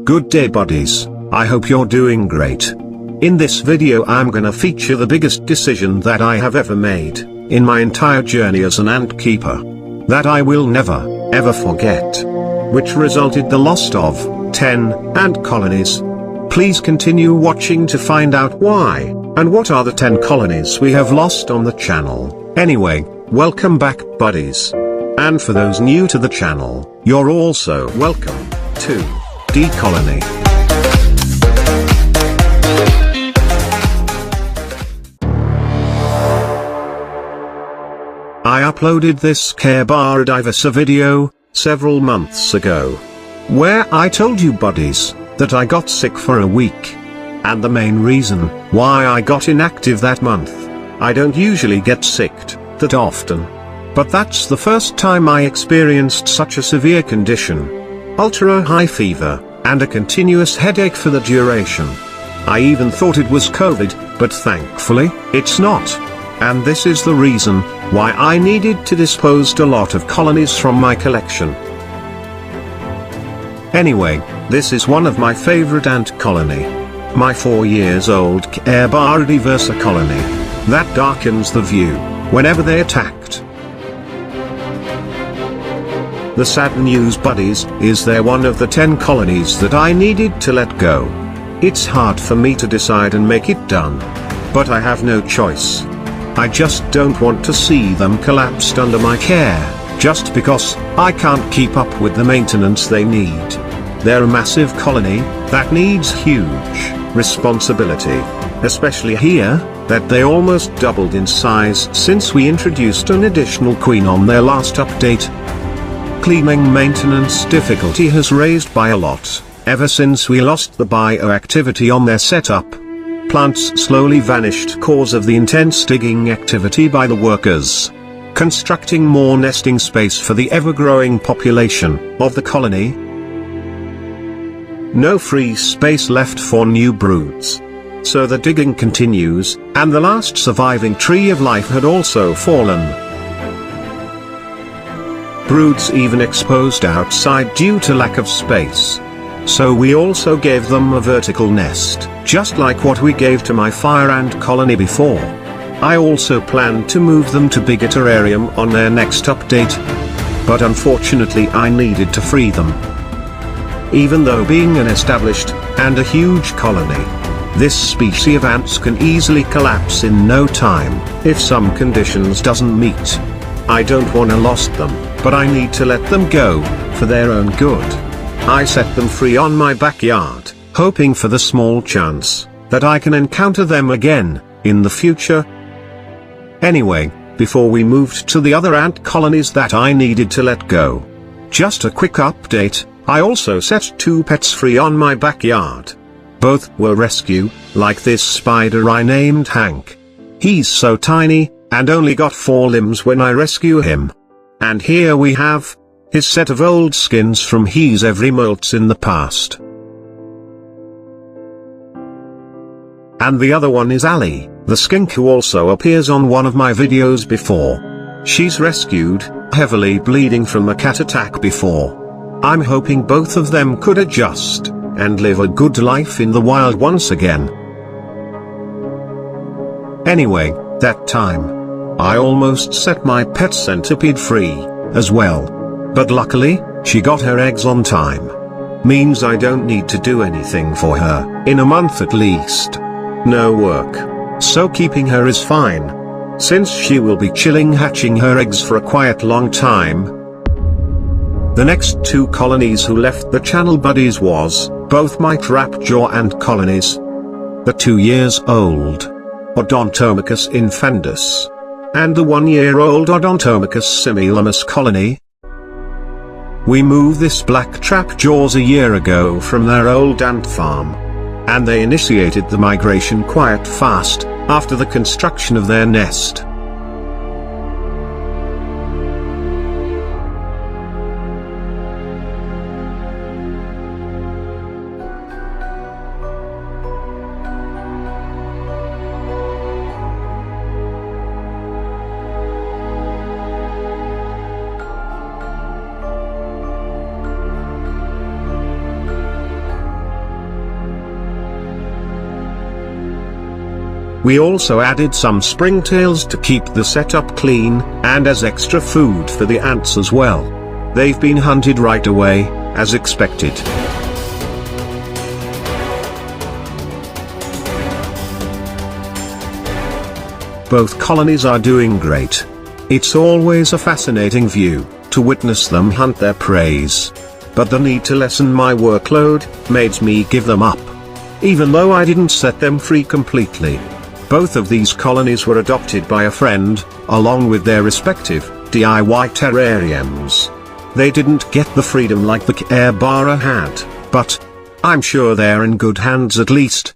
Good day buddies, I hope you're doing great. In this video I'm gonna feature the biggest decision that I have ever made, in my entire journey as an ant keeper. That I will never, ever forget. Which resulted the loss of 10 ant colonies. Please continue watching to find out why, and what are the 10 colonies we have lost on the channel. Anyway, welcome back buddies. And for those new to the channel, you're also welcome to DColonyyt. I uploaded this Care Biodiversity video several months ago, where I told you buddies that I got sick for a week. And the main reason why I got inactive that month, I don't usually get sick that often. But that's the first time I experienced such a severe condition. Ultra high fever, and a continuous headache for the duration. I even thought it was COVID, but thankfully, it's not. And this is the reason why I needed to dispose a lot of colonies from my collection. Anyway, this is one of my favorite ant colony. My 4 years old Care Biodiversity colony. That darkens the view, whenever they attacked. The sad news buddies, is they're one of the 10 colonies that I needed to let go. It's hard for me to decide and make it done. But I have no choice. I just don't want to see them collapsed under my care, just because I can't keep up with the maintenance they need. They're a massive colony, that needs huge responsibility. Especially here, that they almost doubled in size since we introduced an additional queen on their last update. Cleaning maintenance difficulty has raised by a lot, ever since we lost the bioactivity on their setup. Plants slowly vanished cause of the intense digging activity by the workers. Constructing more nesting space for the ever-growing population of the colony. No free space left for new broods. So the digging continues, and the last surviving tree of life had also fallen. Broods even exposed outside due to lack of space. So we also gave them a vertical nest, just like what we gave to my fire ant colony before. I also planned to move them to bigger terrarium on their next update. But unfortunately I needed to free them. Even though being an established, and a huge colony, this species of ants can easily collapse in no time, if some conditions doesn't meet. I don't wanna lost them, but I need to let them go, for their own good. I set them free on my backyard, hoping for the small chance that I can encounter them again in the future. Anyway, before we moved to the other ant colonies that I needed to let go, just a quick update, I also set 2 pets free on my backyard. Both were rescue, like this spider I named Hank. He's so tiny, and only got 4 limbs when I rescue him. And here we have his set of old skins from his every molts in the past. And the other one is Ali, the skink who also appears on one of my videos before. She's rescued, heavily bleeding from a cat attack before. I'm hoping both of them could adjust, and live a good life in the wild once again. Anyway, that time, I almost set my pet centipede free, as well. But luckily, she got her eggs on time. Means I don't need to do anything for her, in a month at least. No work. So keeping her is fine. Since she will be chilling hatching her eggs for a quite long time. The next 2 colonies who left the channel buddies was, both my trapjaw ant colonies. The 2 years old Odontomachus infandus. And the 1-year-old Odontomachus similamus colony. We moved this black trapjaws a year ago from their old ant farm. And they initiated the migration quite fast, after the construction of their nest. We also added some springtails to keep the setup clean, and as extra food for the ants as well. They've been hunted right away, as expected. Both colonies are doing great. It's always a fascinating view, to witness them hunt their preys. But the need to lessen my workload, made me give them up. Even though I didn't set them free completely. Both of these colonies were adopted by a friend, along with their respective, DIY terrariums. They didn't get the freedom like the Airbara had, but I'm sure they're in good hands at least.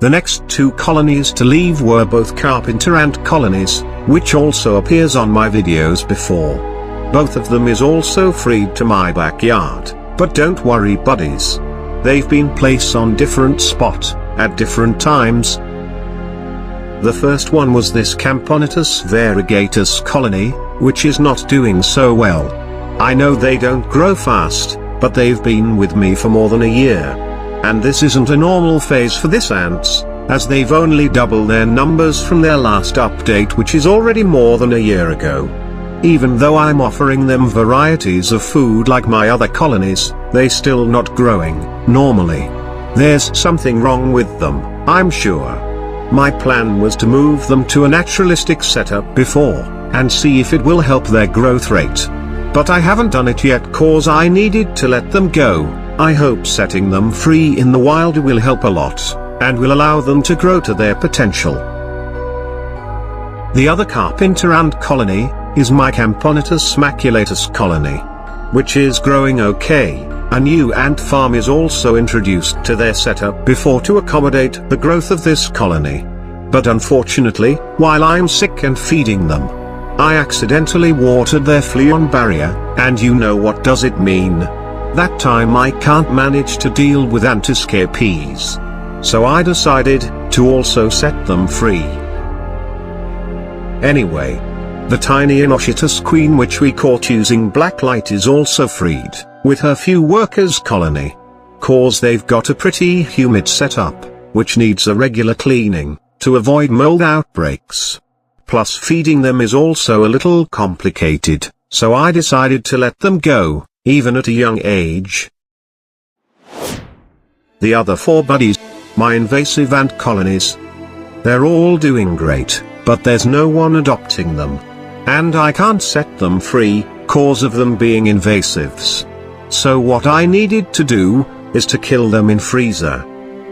The next two colonies to leave were both carpenter ant colonies, which also appears on my videos before. Both of them is also freed to my backyard, but don't worry buddies. They've been placed on different spot, at different times. The first one was this Camponitus variegatus colony, which is not doing so well. I know they don't grow fast, but they've been with me for more than a year. And this isn't a normal phase for this ants, as they've only doubled their numbers from their last update, which is already more than a year ago. Even though I'm offering them varieties of food like my other colonies, they still not growing normally. There's something wrong with them, I'm sure. My plan was to move them to a naturalistic setup before, and see if it will help their growth rate. But I haven't done it yet cause I needed to let them go. I hope setting them free in the wild will help a lot, and will allow them to grow to their potential. The other carpenter ant colony is my Camponitus maculatus colony, which is growing okay. A new ant farm is also introduced to their setup before to accommodate the growth of this colony. But unfortunately, while I'm sick and feeding them, I accidentally watered their fleon barrier, and you know what does it mean. That time I can't manage to deal with ant escapees. So I decided to also set them free. Anyway, the tiny Inocetus queen which we caught using black light is also freed, with her few workers colony. Cause they've got a pretty humid setup, which needs a regular cleaning, to avoid mold outbreaks. Plus feeding them is also a little complicated, so I decided to let them go, even at a young age. The other four buddies, my invasive ant colonies. They're all doing great, but there's no one adopting them. And I can't set them free, cause of them being invasives. So what I needed to do, is to kill them in freezer.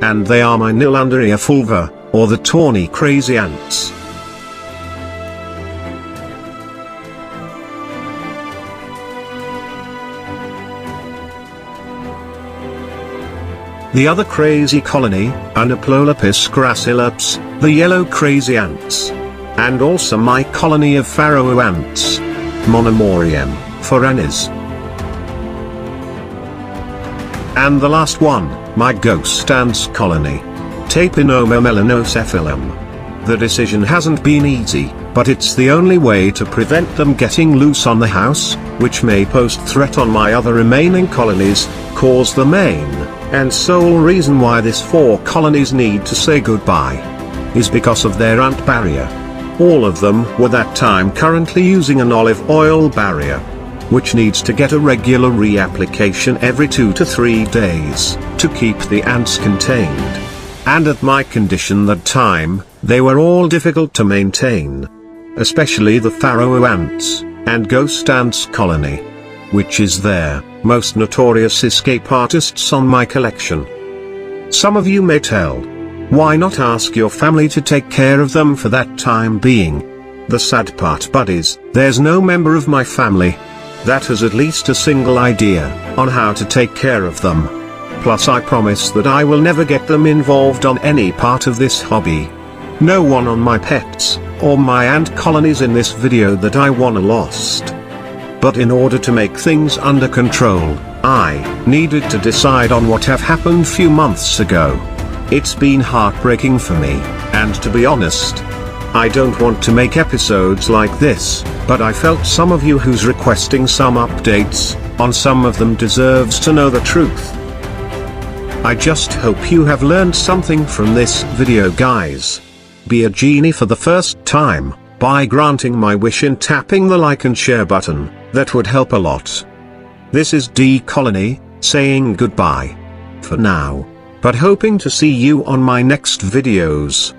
And they are my Nilanderia fulva, or the tawny crazy ants. The other crazy colony, Anaplolapis gracilaps, the yellow crazy ants. And also my colony of pharaoh ants, Monomorium foranis. And the last one, my ghost ants colony, Tapinoma melanocephalum. The decision hasn't been easy, but it's the only way to prevent them getting loose on the house, which may pose threat on my other remaining colonies, cause the main and sole reason why these four colonies need to say goodbye is because of their ant barrier. All of them were that time currently using an olive oil barrier, which needs to get a regular reapplication every 2 to 3 days, to keep the ants contained. And at my condition that time, they were all difficult to maintain. Especially the pharaoh ants, and ghost ants colony, which is their most notorious escape artists on my collection. Some of you may tell, why not ask your family to take care of them for that time being? The sad part buddies, there's no member of my family that has at least a single idea on how to take care of them. Plus I promise that I will never get them involved on any part of this hobby. No one on my pets, or my ant colonies in this video that I wanna lost. But in order to make things under control, I needed to decide on what have happened few months ago. It's been heartbreaking for me, and to be honest, I don't want to make episodes like this, but I felt some of you who's requesting some updates on some of them deserves to know the truth. I just hope you have learned something from this video, guys. Be a genie for the first time by granting my wish and tapping the like and share button. That would help a lot. This is DColonyyt, saying goodbye for now, but hoping to see you on my next videos.